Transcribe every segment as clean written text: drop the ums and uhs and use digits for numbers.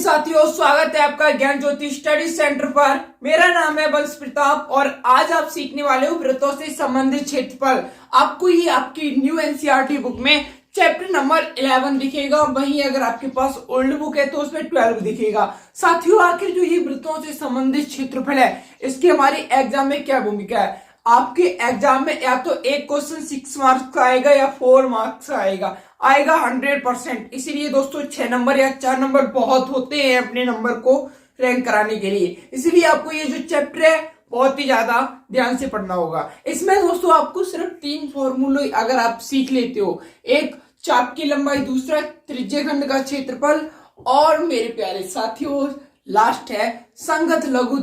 साथियों, स्वागत है आपका ज्ञान ज्योति स्टडी सेंटर पर। मेरा नाम है बंश प्रताप और आज आप सीखने वाले हो वृत्तों से संबंधित क्षेत्रफल। आपको ये आपकी न्यू एनसीईआरटी बुक में चैप्टर नंबर 11 दिखेगा, वहीं अगर आपके पास ओल्ड बुक है तो उसमें 12 दिखेगा। साथियों, आखिर जो ये वृत्तों से संबंधित क्षेत्रफल है, इसकी हमारी एग्जाम में क्या भूमिका है? आपके एग्जाम में या तो एक क्वेश्चन 6 मार्क्स का आएगा या 4 मार्क्स का आएगा 100%। इसीलिए दोस्तों 6 नंबर या 4 नंबर बहुत होते हैं अपने नंबर को रैंक कराने के लिए। इसीलिए आपको ये जो चैप्टर है बहुत ही ज्यादा ध्यान से पढ़ना होगा। इसमें दोस्तों आपको सिर्फ 3 फॉर्मूले अगर आप सीख लेते हो, एक चाप की लंबाई, दूसरा त्रिज्य खंड का क्षेत्रफल और मेरे प्यारे साथियों लास्ट है संगत लघु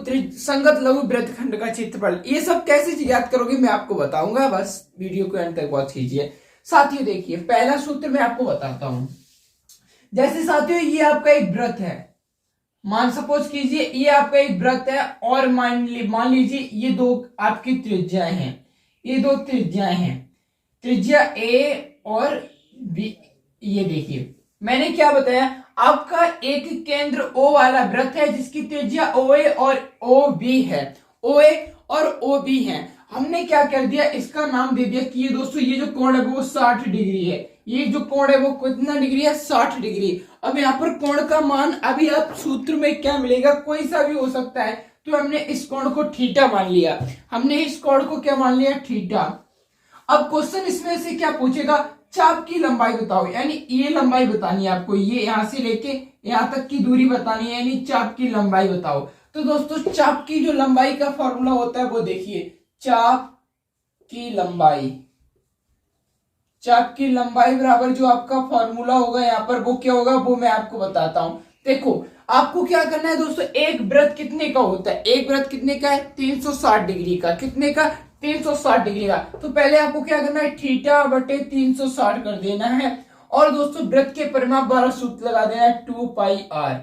वृत्तखंड का क्षेत्रफल। ये सब कैसे याद करोगे मैं आपको बताऊंगा, बस वीडियो को एंड तक वॉच कीजिए। साथियों देखिए, पहला सूत्र मैं आपको बताता हूं। जैसे साथियों ये आपका एक वृत्त है, सपोज कीजिए ये आपका एक वृत्त है और मान लीजिए ये दो आपकी त्रिज्याएं हैं, ये दो त्रिज्याएं हैं, त्रिज्या ए और बी। ये देखिए मैंने क्या बताया, आपका एक केंद्र O वाला वृत्त है जिसकी त्रिज्या OA और OB है, OA और OB है। हमने क्या कर दिया, इसका नाम दे दिया कि ये दोस्तों ये जो कोण है वो 60 डिग्री है। ये जो कोण है वो कितना डिग्री है? 60 डिग्री। अब यहाँ पर कोण का मान अभी आप सूत्र में क्या मिलेगा, कोई सा भी हो सकता है, तो हमने इस कोण को थीटा मान लिया। हमने इस कोण को क्या मान लिया? थीटा। अब क्वेश्चन इसमें से क्या पूछेगा, चाप की लंबाई बताओ, यानी ये लंबाई बतानी है आपको, ये यहां से लेके यहां तक की दूरी बतानी है, यानी चाप की लंबाई बताओ। तो दोस्तों चाप की जो लंबाई का फॉर्मूला होता है वो देखिए, चाप की लंबाई बराबर जो आपका फॉर्मूला होगा यहाँ पर वो क्या होगा वो मैं आपको बताता हूं। देखो आपको क्या करना है दोस्तों, एक वृत्त कितने का होता है? एक वृत्त कितने का है? 360 डिग्री का। कितने का? 360 डिग्री का। तो पहले आपको क्या करना है, थीटा बटे 360 कर देना है और दोस्तों वृत्त के परिमाप द्वारा सूत्र लगा देना है 2πr।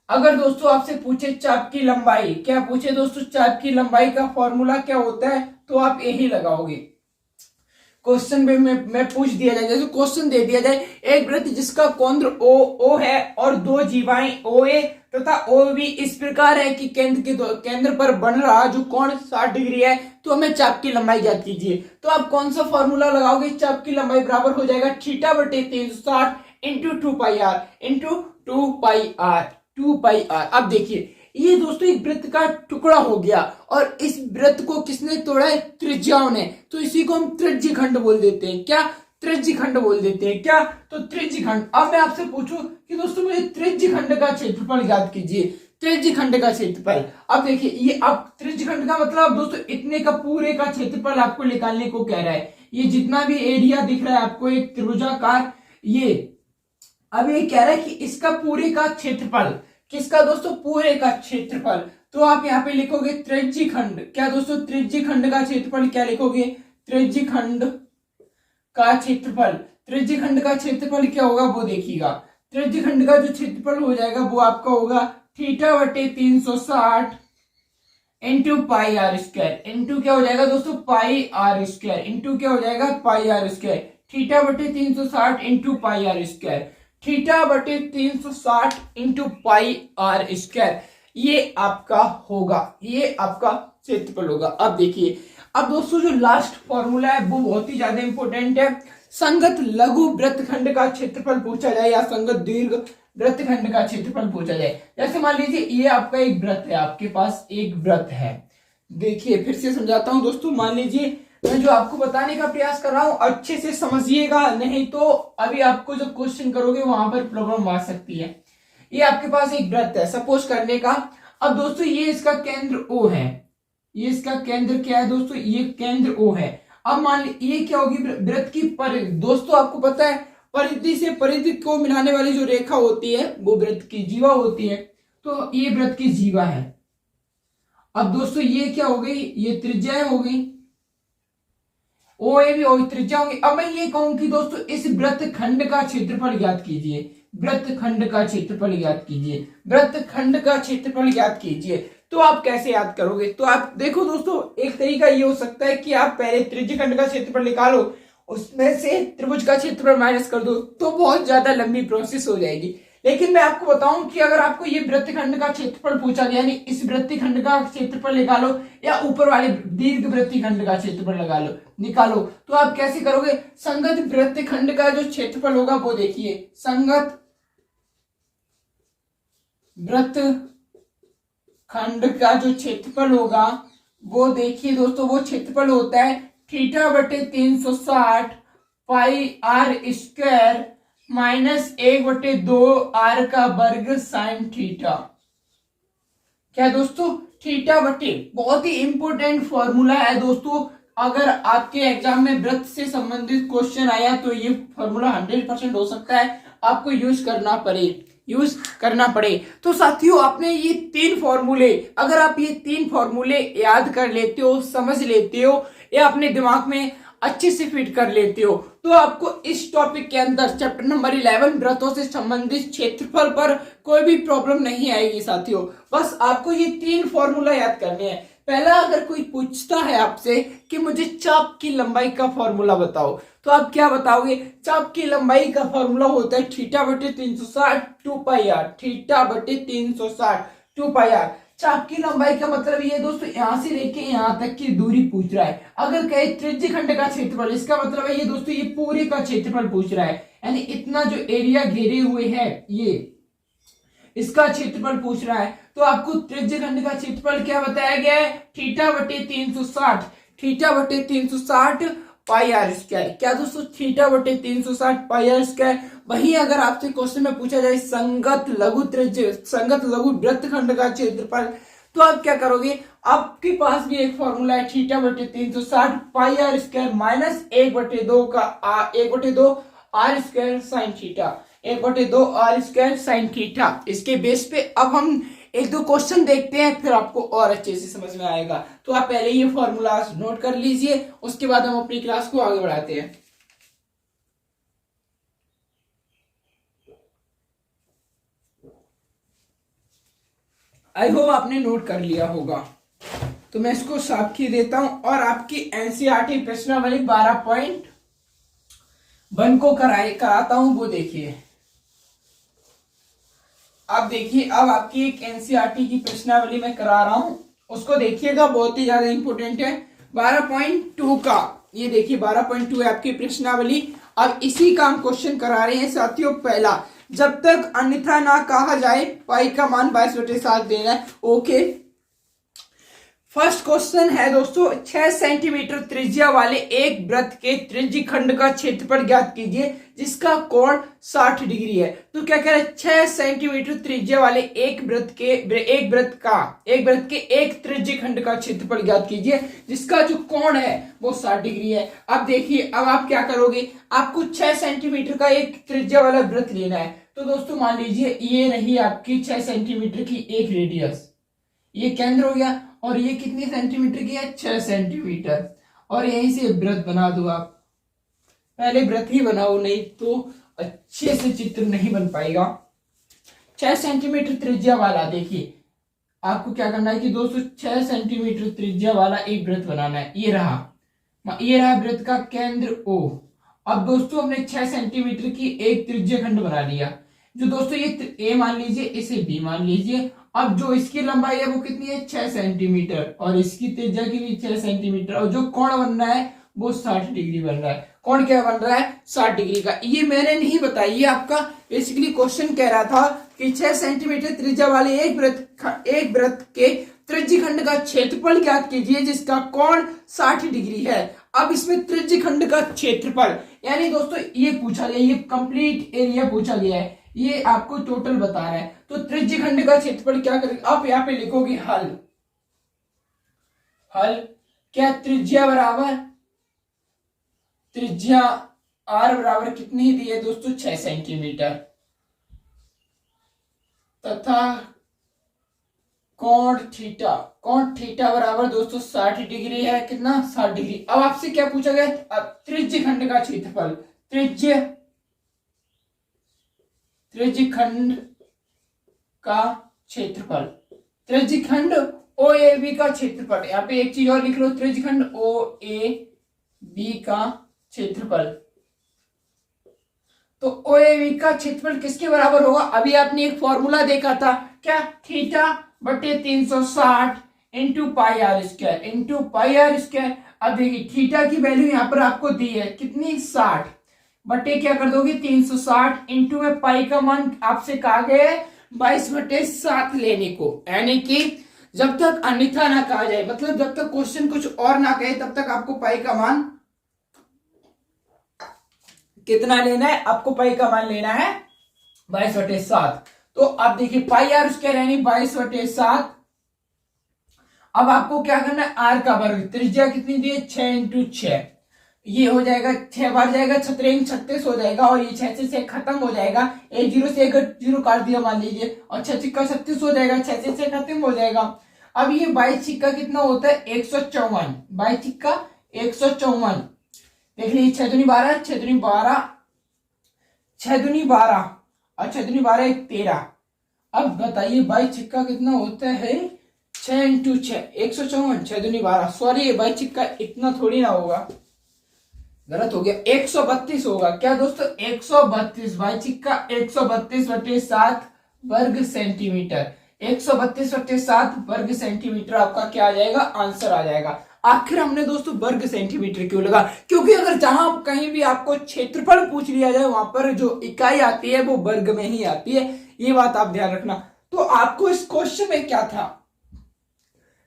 अगर दोस्तों आपसे पूछे चाप की लंबाई, क्या पूछे दोस्तों चाप की लंबाई का फॉर्मूला क्या होता है, तो आप यही लगाओगे। क्वेश्चन में पूछ दिया जाए, जैसे क्वेश्चन दे दिया जाए, एक वृत्त जिसका केंद्र O है और दो जीवाएं OA तथा OB इस प्रकार है कि केंद्र पर बन रहा जो कोण 60 डिग्री है, तो हमें चाप की लंबाई ज्ञात कीजिए। तो आप कौन सा फॉर्मूला लगाओगे? चाप की लंबाई बराबर हो जाएगा थीटा बटे 360 इंटू 2πr। अब देखिए ये दोस्तों एक वृत्त का टुकड़ा हो गया और इस वृत्त को किसने तोड़ा है? त्रिज्याओं ने। तो इसी को हम त्रिज्य खंड बोल देते हैं। क्या? त्रिज्य खंड बोल देते हैं। क्या? तो त्रिज्य खंड। अब मैं आपसे पूछूं कि दोस्तों मुझे त्रिज्य खंड का क्षेत्रफल याद कीजिए, त्रिज्य खंड का क्षेत्रफल। अब देखिए ये अब त्रिज्य खंड का मतलब दोस्तों इतने का पूरे का क्षेत्रफल आपको निकालने को कह रहा है। ये जितना भी एरिया दिख रहा है आपको एक त्रिभुजाकार, ये अब ये कह रहा है कि इसका पूरे का क्षेत्रफल, किसका दोस्तों? पूरे का क्षेत्रफल। तो आप यहाँ पे लिखोगे त्रिज्य खंड। क्या दोस्तों? त्रिज्य खंड का क्षेत्रफल क्या लिखोगे? त्रिज्य खंड का क्षेत्रफल। त्रिज्य खंड का क्षेत्रफल क्या होगा वो देखिएगा। त्रिज्य खंड का जो क्षेत्रफल हो जाएगा वो आपका होगा थीटा बटे 360 इंटू πr²। इंटू क्या हो जाएगा दोस्तों? πr²। इंटू क्या हो जाएगा? πr²। थीटा बटे 360 इंटू πr²। थीटा बटे 360 इंटू πr²। ये आपका होगा, ये आपका क्षेत्रफल होगा। अब देखिए, अब दोस्तों जो लास्ट फॉर्मूला है वो बहुत ही ज्यादा इंपॉर्टेंट है। संगत लघु वृत्तखंड का क्षेत्रफल पूछा जाए या संगत दीर्घ वृत्तखंड का क्षेत्रफल पूछा जाए। जैसे मान लीजिए ये आपका एक वृत्त है, आपके पास एक वृत्त है। देखिए फिर से समझाता हूं दोस्तों, मान लीजिए मैं जो आपको बताने का प्रयास कर रहा हूं अच्छे से समझिएगा, नहीं तो अभी आपको जो क्वेश्चन करोगे वहां पर प्रॉब्लम आ सकती है। ये आपके पास एक वृत्त है सपोज करने का। अब दोस्तों ये इसका केंद्र O है, ये इसका केंद्र क्या है दोस्तों? ये केंद्र O है। अब मान लीजिए ये क्या होगी? वृत्त की परिधि। दोस्तों आपको पता है परिधि से परिधि को मिलाने वाली जो रेखा होती है वो वृत्त की जीवा होती है। तो ये वृत्त की जीवा है। अब दोस्तों ये क्या हो गई? ये त्रिज्या हो गई, OA भी हो त्रिज्या होगी। अब मैं ये कहूं कि दोस्तों इस वृत्त खंड का क्षेत्रफल ज्ञात कीजिए, वृत्त खंड का क्षेत्रफल ज्ञात कीजिए, वृत्त खंड का क्षेत्रफल ज्ञात कीजिए। तो आप कैसे याद करोगे? तो आप देखो दोस्तों, एक तरीका ये हो सकता है कि आप पहले त्रिज्य खंड का क्षेत्रफल निकालो, उसमें से त्रिभुज का क्षेत्रफल माइनस कर दो, तो बहुत ज्यादा लंबी प्रोसेस हो जाएगी। लेकिन मैं आपको बताऊं कि अगर आपको ये वृत्तखंड का क्षेत्रफल पूछा गया, यानी इस वृत्तखंड का क्षेत्रफल निकालो या ऊपर वाले दीर्घ वृत्तखंड का क्षेत्रफल निकालो, तो आप कैसे करोगे? संगत वृत्तखंड का जो क्षेत्रफल होगा वो देखिए, संगत वृत्तखंड का जो क्षेत्रफल होगा वो देखिए दोस्तों, वो क्षेत्रफल होता है θ/360 pi r square minus 1/2 are का वर्ग साइन थीटा। क्या दोस्तों? थीटा बटे, बहुत ही इंपॉर्टेंट फॉर्मूला है दोस्तों। अगर आपके एग्जाम में वृत्त से संबंधित क्वेश्चन आया तो ये फॉर्मूला 100% हो सकता है आपको यूज करना पड़े। तो साथियों, आपने ये 3 फॉर्मूले, अगर आप ये 3 फॉर्मूले याद कर लेते हो, समझ लेते हो या अपने दिमाग में अच्छे से फिट कर लेते हो, तो आपको इस टॉपिक के अंदर चैप्टर नंबर 11 वृत्तों से संबंधित क्षेत्रफल पर कोई भी प्रॉब्लम नहीं आएगी साथियों। बस आपको ये 3 फॉर्मूला याद करने हैं। पहला, अगर कोई पूछता है आपसे कि मुझे चाप की लंबाई का फॉर्मूला बताओ, तो आप क्या बताओगे? चाप की लंबाई का फॉर्मूला होता है θ/360 2 पाई आर, θ/360 2 पाई आर। चाप की लंबाई का मतलब ये दोस्तों, यहां से लेके यहां तक की दूरी पूछ रहा है। अगर कहे त्रिज्य खंड का क्षेत्रफल, इसका मतलब है ये दोस्तों, ये पूरे का क्षेत्रफल पूछ रहा है, यानी इतना जो एरिया घेरे हुए है ये इसका क्षेत्रफल पूछ रहा है। तो आपको त्रिज्य खंड का क्षेत्रफल क्या बताया गया है? θ/360 पाई आर स्क्वायर। क्या दोस्तों? θ/360 पाई आर स्क्वायर। वही अगर आपसे क्वेश्चन में पूछा जाए संगत लघु वृत्तखंड का क्षेत्रफल, तो आप क्या करोगे? आपके पास भी एक फॉर्मूला है θ/360 pi r square minus 1/2 r square sine theta, 1/2 r square sine theta. इसके बेस पे अब हम 1-2 क्वेश्चन देखते हैं, फिर आपको और अच्छे से समझ में आएगा। तो आप पहले ये फॉर्मूला नोट कर लीजिए, उसके बाद हम अपनी क्लास को आगे बढ़ाते हैं। आई होप आपने नोट कर लिया होगा, तो मैं इसको साक्षी देता हूं और आपकी एनसीईआरटी प्रश्नावली 12.1 को कराता हूं। वो देखिए, अब देखिए, अब आपकी एक एनसीईआरटी की प्रश्नावली मैं करा रहा हूं, उसको देखिएगा, बहुत ही ज्यादा इंपॉर्टेंट है। 12.2 का ये देखिए, 12.2 है आपकी प्रश्नावली। अब इसी का हम क्वेश्चन करा रहे हैं साथियों। पहला, जब तक अन्यथा ना कहा जाए पाई का मान 22/7 देना है। ओके, फर्स्ट क्वेश्चन है दोस्तों, 6 सेंटीमीटर त्रिज्या वाले एक वृत्त के त्रिज्य खंड का क्षेत्रफल ज्ञात कीजिए जिसका कोण 60 डिग्री है। तो क्या कह रहे हैं? 6 सेंटीमीटर त्रिज्या वाले एक वृत्त के एक त्रिज्य खंड का क्षेत्रफल ज्ञात कीजिए जिसका जो कोण है वो 60 डिग्री है। अब देखिए, अब आप क्या करोगे? आपको 6 सेंटीमीटर का एक त्रिज्या वाला वृत्त लेना है। तो दोस्तों मान लीजिए ये रही आपकी 6 सेंटीमीटर की एक रेडियस, ये केंद्र हो गया, और ये कितनी सेंटीमीटर की है? 6 सेंटीमीटर। और यहीं से वृत्त बना दो आप, पहले वृत्त ही बनाओ, नहीं तो अच्छे से चित्र नहीं बन पाएगा। 6 सेंटीमीटर त्रिज्या वाला, देखिए आपको क्या करना है कि दोस्तों 6 सेंटीमीटर त्रिज्या वाला एक वृत्त बनाना है। ये रहा वृत्त का केंद्र O। अब दोस्तों हमने 6 सेंटीमीटर की एक त्रिज्या खंड बना लिया। जो दोस्तों ये A मान लीजिए, इसे B मान लीजिए। अब जो इसकी लंबाई है वो कितनी है? 6 सेंटीमीटर, और इसकी त्रिज्या की भी 6 सेंटीमीटर, और जो कोण बन रहा है वो 60 डिग्री बन रहा है। कोण क्या बन रहा है? 60 डिग्री का। ये मैंने नहीं बताया, ये आपका बेसिकली क्वेश्चन कह रहा था कि 6 सेंटीमीटर त्रिज्या वाले एक वृत्त के त्रिज्य खंड का क्षेत्रफल ज्ञात कीजिए जिसका कोण 60 डिग्री है। अब इसमें त्रिज्य खंड का क्षेत्रफल, यानी दोस्तों ये पूछा गया, ये कंप्लीट एरिया पूछा गया है, ये आपको टोटल बता रहा है। तो त्रिज्य खंड का क्षेत्रफल क्या करेंगे? आप यहाँ पे लिखोगे हल क्या? त्रिज्या r बराबर कितनी दी है दोस्तों? 6 सेंटीमीटर, तथा कोण थीटा बराबर दोस्तों 60 डिग्री है। कितना? 60 डिग्री। अब आपसे क्या पूछा गया? अब त्रिज्य खंड का क्षेत्रफल, त्रिज्य खंड का क्षेत्रफल, त्रिज्य खंड OAB का क्षेत्रफल। यहाँ पे एक चीज और लिख लो, त्रिज्य खंड OAB का क्षेत्रफल। तो OAV का क्षेत्रफल किसके बराबर होगा? अभी आपने एक फॉर्मूला देखा था क्या, थीटा बटे 360 into pi r square into pi r square. अब देखिए थीटा की वैल्यू यहां पर आपको दी है कितनी, 60 बटे क्या कर दोगे 360 इंटू में पाई का मान आपसे कहा गया है 22/7 लेने को, यानी कि जब तक अन्यथा ना कहा जाए, मतलब जब तक क्वेश्चन कुछ और ना कहे तब तक आपको पाई का मान कितना लेना है, आपको पाई का मान लेना है 22/7। तो अब देखिए पाई आर स्क्वायर यानी 22/7। अब आपको क्या करना है, आर का वर्ग, त्रिज्या कितनी दी है 6 इंटू 6, ये हो जाएगा 6 बार जाएगा 36 हो जाएगा, और ये 6 से खत्म हो जाएगा, एक जीरो से एक जीरो काट दिया मान लीजिए, और 6 छिक्का 36 हो जाएगा, 6 से खत्म हो जाएगा। अब ये 22 छिक्का कितना होता है 154, 22 छिक्का 154, देख लीजिए 6 दूनी 12, 6 दूनी 12, 6 दूनी 12 और 6 दूनी 12 एक 13। अब बताइए 22 छिक्का कितना होता है 6 इंटू 6 154, 6 दूनी 12, सॉरी 22 छिक्का इतना थोड़ी ना होगा, गलत हो गया, 132 होगा। क्या दोस्तों 132, 22 छिक्का 132/7 वर्ग सेंटीमीटर, 132/7 वर्ग सेंटीमीटर आपका क्या आ जाएगा, आंसर आ जाएगा। आखिर हमने दोस्तों वर्ग सेंटीमीटर क्यों लगा, क्योंकि अगर जहां कहीं भी आपको क्षेत्रफल पूछ लिया जाए वहां पर जो इकाई आती है वो वर्ग में ही आती है, ये बात आप ध्यान रखना। तो आपको इस क्वेश्चन में क्या था,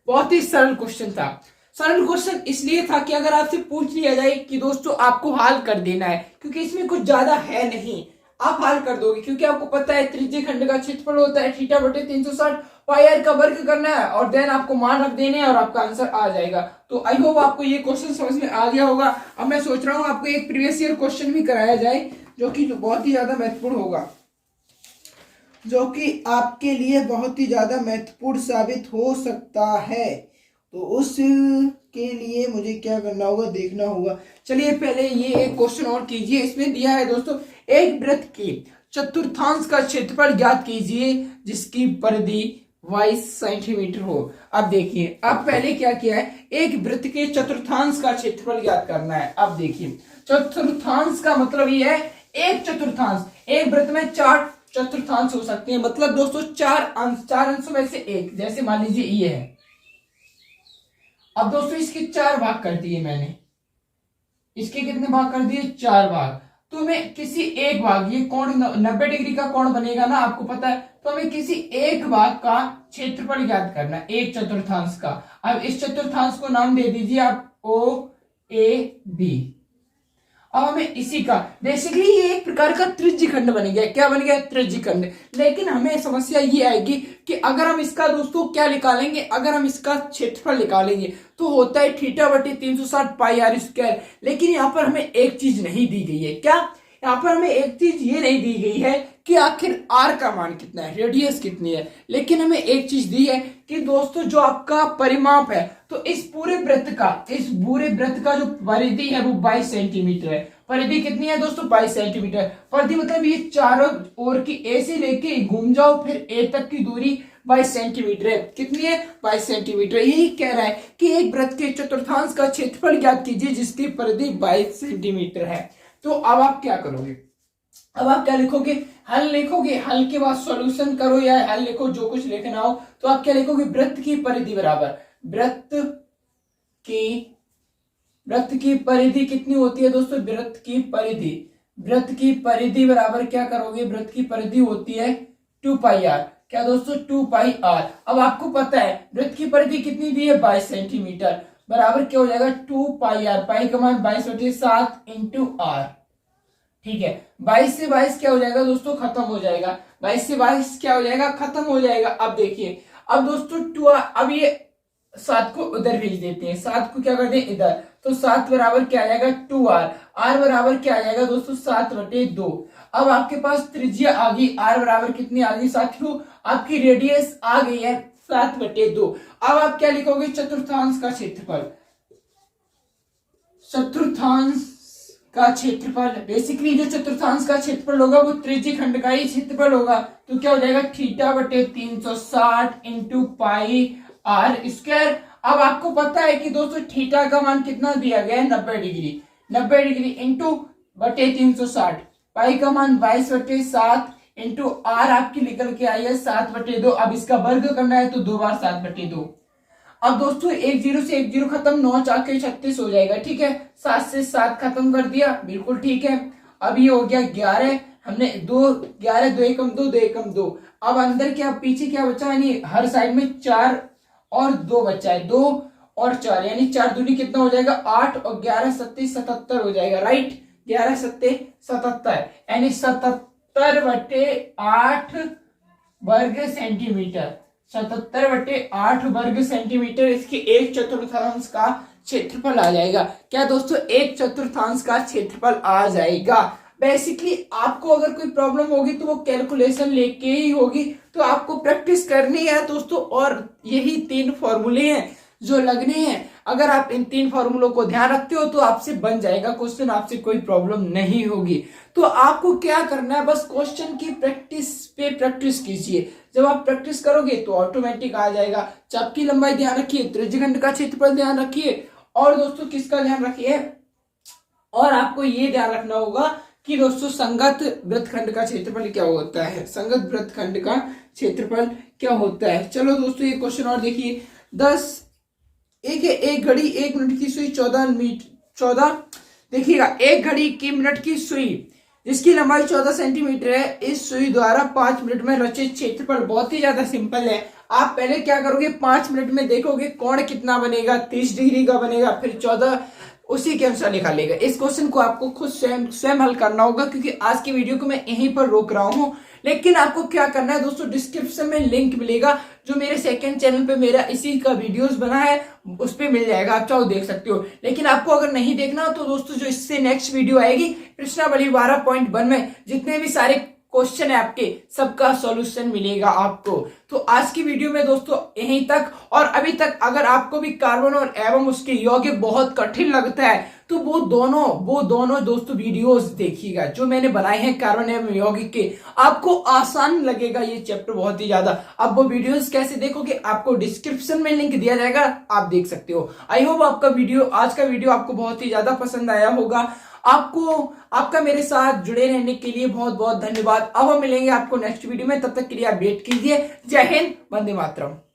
बहुत ही सरल क्वेश्चन था। सरल क्वेश्चन इसलिए था कि अगर आपसे पूछ लिया जाए कि दोस्तों आपको हल कर देना है, क्योंकि इसमें कुछ ज्यादा है नहीं, आप हल कर दोगे, क्योंकि आपको पता है त्रिज्यीय खंड का क्षेत्रफल होता है थीटा बटे 360, पाई आर का वर्ग करना है और देन आपको मान रख देने हैं और आपका आंसर आ जाएगा। तो आई होप आपको ये क्वेश्चन समझ में आ गया होगा। अब मैं सोच रहा हूँ आपको एक प्रीवियस ईयर क्वेश्चन भी कराया जाए जो कि बहुत ही ज्यादा महत्वपूर्ण होगा, जो कि आपके लिए बहुत ही ज्यादा महत्वपूर्ण साबित हो सकता है। तो उसके लिए मुझे क्या करना होगा, देखना होगा। चलिए पहले ये एक क्वेश्चन और कीजिए, इसमें दिया है दोस्तों एक वृत्त की चतुर्थांश का क्षेत्रफल ज्ञात कीजिए जिसकी परिधि 22 सेंटीमीटर हो। अब देखिए, अब पहले क्या किया है, एक वृत्त के चतुर्थांश का क्षेत्रफल ज्ञात करना है। अब देखिए चतुर्थांश का मतलब ये है एक चतुर्थांश, एक वृत्त में 4 चतुर्थांश हो सकते हैं, मतलब दोस्तों 4 अंशों में से एक, जैसे मान लीजिए ये है। अब दोस्तों इसके 4 भाग कर दिए मैंने, इसके कितने भाग कर दिए 4 भाग। तो हमें किसी एक भाग, ये कोण 90 डिग्री का कोण बनेगा ना, आपको पता है, तो हमें किसी एक भाग का क्षेत्रफल ज्ञात करना है, एक चतुर्थांश का। अब इस चतुर्थांश को नाम दे दीजिए आप OAB। अब हमें इसी का, बेसिकली ये एक प्रकार का त्रिज्यीय खंड बन गया। क्या बन गया, त्रिज्यीय खंड। लेकिन हमें समस्या ये आएगी कि अगर हम इसका दोस्तों क्या निकालेंगे, अगर हम इसका क्षेत्रफल निकालेंगे तो होता है थीटा बटे 360 पाई आर स्क्वायर। लेकिन यहाँ पर हमें एक चीज नहीं दी गई है, क्या, यहाँ पर हमें एक चीज ये नहीं दी गई है कि आखिर आर का मान कितना है, रेडियस कितनी है। लेकिन हमें एक चीज दी है कि दोस्तों जो आपका परिमाप है, तो इस पूरे वृत्त का जो परिधि है वो 22 सेंटीमीटर है। परिधि कितनी है दोस्तों 22 सेंटीमीटर। परिधि मतलब ये चारों ओर की ए से लेके घूम जाओ फिर ए तक की दूरी 22 सेंटीमीटर है। कितनी है 22 सेंटीमीटर। यही कह रहा है कि एक वृत्त के चतुर्थांश का क्षेत्रफल ज्ञात कीजिए जिसकी परिधि 22 सेंटीमीटर है। तो अब आप क्या करोगे, अब आप क्या लिखोगे, हल लिखोगे, हल के बाद सॉल्यूशन करो या हल लिखो, जो कुछ लिखना हो। तो आप क्या लिखोगे, वृत्त की परिधि बराबर, वृत्त की परिधि कितनी होती है दोस्तों, वृत्त की परिधि बराबर क्या करोगे, वृत्त की परिधि होती है 2 पाई आर। क्या दोस्तों 2 पाई आर। अब आपको पता है वृत्त की परिधि कितनी दी है 22 सेंटीमीटर, बराबर क्या हो जाएगा 2 पाई आर। पाई का मान 22/7 इंटू आर। ठीक है, 22 से 22 क्या हो जाएगा दोस्तों, खत्म हो जाएगा। 22 से 22 क्या हो जाएगा, खत्म हो जाएगा। अब देखिए, अब दोस्तों 2, अब ये 7 को उधर भेज देते हैं, 7 को क्या कर दें इधर, तो 7 बराबर क्या आ जाएगा 2r। r बराबर क्या आ जाएगा दोस्तों 7/2। अब आपके पास त्रिज्या आ गई, r बराबर कितनी आ गई साथियों, आपकी रेडियस आ गई है 7/2। अब आप क्या लिखोगे, चतुर्थांश का क्षेत्रफल, चतुर्थांश का क्षेत्रफल, बेसिकली जो चतुर्थांश का क्षेत्रफल होगा वो त्रिज्यीय खंड का ही क्षेत्रफल होगा। तो क्या हो जाएगा थीटा बटे 360 इंटू पाई आर स्क्वायर। अब आपको पता है कि दोस्तों थीटा का मान कितना दिया गया है 90 डिग्री, 90 डिग्री इंटू बटे 360, पाई का मान 22/7 इंटू आर आपकी निकल के आई है 7/2। अब इसका वर्ग करना है तो 2 बार 7/2। अब दोस्तों एक जीरो से एक जीरो खत्म, 9 4 36 हो जाएगा। ठीक है, 7 से 7 खत्म कर दिया, बिल्कुल ठीक है। अब ये हो गया 11, हमने 2 11 2 एकम 2 2 एकम 2। अब अंदर क्या पीछे क्या बचा, यानी हर साइड में 4 और 2 बचा है, 2 और 4 यानी 4 दूनी कितना हो जाएगा 8 और 11 सत्ते 77 हो जाएगा। राइट, 11 सत्ते 77 यानी 77/8 वर्ग सेंटीमीटर। 77/8 वर्ग सेंटीमीटर इसके 1/4 का क्षेत्रफल आ जाएगा। क्या दोस्तों, 1/4 का क्षेत्रफल आ जाएगा। बेसिकली आपको अगर कोई प्रॉब्लम होगी तो वो कैलकुलेशन लेके ही होगी, तो आपको प्रैक्टिस करनी है दोस्तों। और यही 3 फॉर्मूले हैं जो लगने हैं। अगर आप इन 3 फॉर्मूलों को ध्यान रखते हो तो आपसे बन जाएगा क्वेश्चन, आपसे कोई प्रॉब्लम नहीं होगी। तो आपको क्या करना है, बस क्वेश्चन की प्रैक्टिस पे प्रैक्टिस कीजिए। जब आप प्रैक्टिस करोगे तो ऑटोमेटिक आ जाएगा। चाप की लंबाई ध्यान रखिए, त्रिज्यखंड का क्षेत्रफल ध्यान रखिए, और दोस्तों किसका ध्यान रखिए, और आपको ये ध्यान रखना होगा कि दोस्तों संगत वृत्तखंड का क्षेत्रफल क्या होता है। संगत वृत्तखंड का क्षेत्रफल क्या होता है। चलो दोस्तों ये क्वेश्चन और देखिए। 10 एक घड़ी 1 मिनट की सुई 14 देखिएगा, 1 घड़ी की मिनट की सुई जिसकी लंबाई 14 सेंटीमीटर है, इस सुई द्वारा 5 मिनट में रचित क्षेत्रफल बहुत ही ज्यादा सिंपल है। आप पहले क्या करोगे, 5 मिनट में देखोगे कोण कितना बनेगा, 30 डिग्री का बनेगा, फिर 14 उसी के अनुसार निकालेगा। इस क्वेश्चन को आपको खुद स्वयं हल करना होगा, क्योंकि आज की वीडियो को मैं यहीं पर रोक रहा हूं। लेकिन आपको क्या करना है दोस्तों, डिस्क्रिप्शन में लिंक मिलेगा, जो मेरे सेकंड चैनल पे मेरा इसी का वीडियोस बना है उस पे मिल जाएगा, आप चाहो देख सकते हो। लेकिन आपको अगर नहीं देखना तो दोस्तों जो इससे नेक्स्ट वीडियो आएगी प्रश्नावली 12.1 में जितने भी सारे क्वेश्चन है आपके सबका सॉल्यूशन मिलेगा आपको। तो आज की वीडियो में दोस्तों यहीं तक। और अभी तक अगर आपको भी कार्बन और एवं उसके यौगिक बहुत कठिन लगता है तो वो दोनों दोस्तों वीडियोस देखिएगा जो मैंने बनाए हैं कार्बन एवं यौगिक के। आपको आसान लगेगा ये चैप्टर बहुत ही ज्यादा। अब वो वीडियोस कैसे देखोगे, आपको डिस्क्रिप्शन में लिंक दिया जाएगा, आप देख सकते हो। आई होप आपका आज का वीडियो आपको बहुत ही ज्यादा पसंद आया होगा। आपका मेरे साथ जुड़े रहने के लिए बहुत बहुत धन्यवाद। अब हम मिलेंगे आपको नेक्स्ट वीडियो में, तब तक के लिए आप वेट कीजिए। जय हिंद, वंदे मातरम।